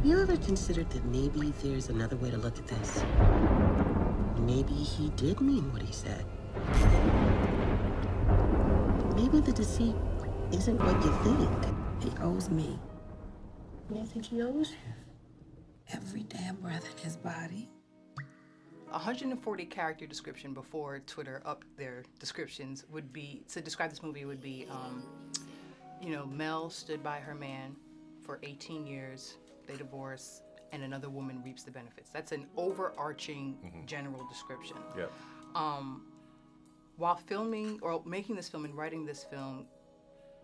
You ever considered that maybe there's another way to look at this? Maybe he did mean what he said. Maybe the deceit isn't what you think. He owes me What do you think he owes you? every damn breath in his body. 140 character description before Twitter upped their descriptions would be, to describe this movie would be, Mel stood by her man for 18 years, they divorce, and another woman reaps the benefits. That's an overarching general description. Yeah. While filming or making this film and writing this film,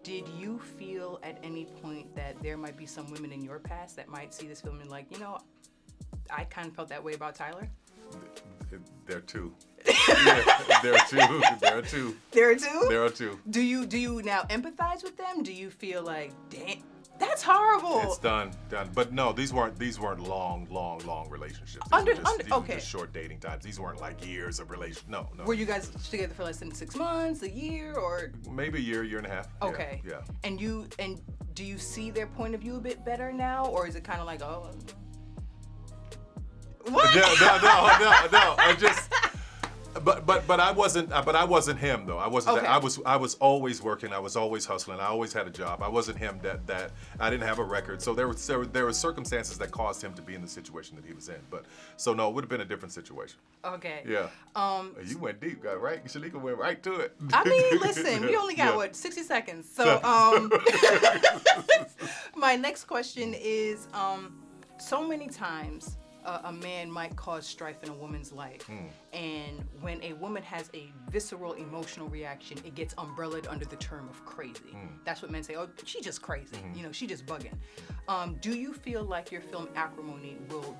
did you feel at any point that there might be some women in your past that might see this film and like, I kind of felt that way about Tyler? There are two. Yeah, there are two. There are two. There are two? There are two. Do you now empathize with them? Do you feel like, damn, that's horrible? It's done. But no, these weren't long relationships. These were just short dating times. These weren't like years of relation. No. Were you guys together for less than 6 months, a year, or? Maybe a year and a half. Okay. Yeah. And do you see their point of view a bit better now, or is it kind of like, oh? What? No. I just. But I wasn't him though. I wasn't. Okay. I was always working. I was always hustling. I always had a job. I wasn't him that I didn't have a record. So there were circumstances that caused him to be in the situation that he was in. But so no, it would have been a different situation. Okay. Yeah. You went deep, right? Shanika went right to it. I mean, listen, we only got 60 seconds. So my next question is, so many times a man might cause strife in a woman's life. And when a woman has a visceral emotional reaction, it gets umbrellaed under the term of crazy. That's what men say, oh, she's just crazy. She just bugging. Do you feel like your film Acrimony will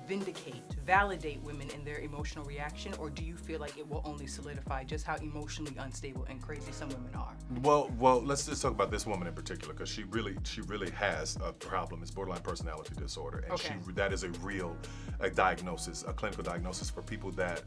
validate women in their emotional reaction, or do you feel like it will only solidify just how emotionally unstable and crazy some women are? Well, let's just talk about this woman in particular, because she really has a problem. It's borderline personality disorder, and that is a real diagnosis, a clinical diagnosis for people that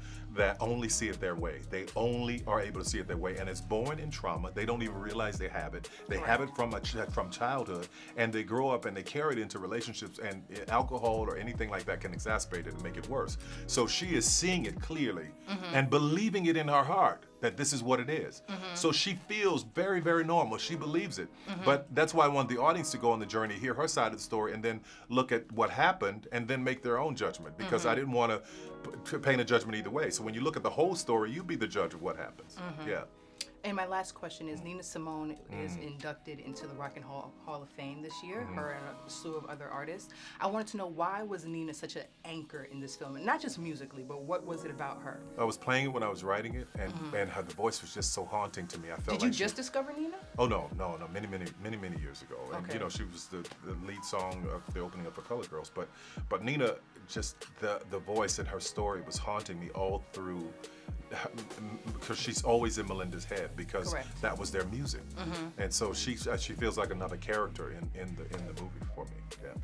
only see it their way. They only are able to see it their way, and it's born in trauma. They don't even realize they have it. They have it from childhood, and they grow up and they carry it into relationships, and alcohol or anything like that can exacerbate it and make it worse. So she is seeing it clearly and believing it in her heart that this is what it is. So she feels very, very normal. She believes it. But that's why I want the audience to go on the journey, hear her side of the story, and then look at what happened and then make their own judgment, because I didn't want to paint a judgment either way. So when you look at the whole story, you be the judge of what happens. Yeah. And my last question is, Nina Simone is inducted into the Rock and Roll Hall of Fame this year, her and a slew of other artists. I wanted to know, why was Nina such an anchor in this film? And not just musically, but what was it about her? I was playing it when I was writing it, and her voice was just so haunting to me. I felt Did you just discover Nina? Oh, no, many years ago. And, Okay. she was the lead song of the opening of For Color Girls. But Nina, just the voice and her story was haunting me all through, because she's always in Melinda's head, because that was their music. And so she feels like another character in the movie for me. Yeah.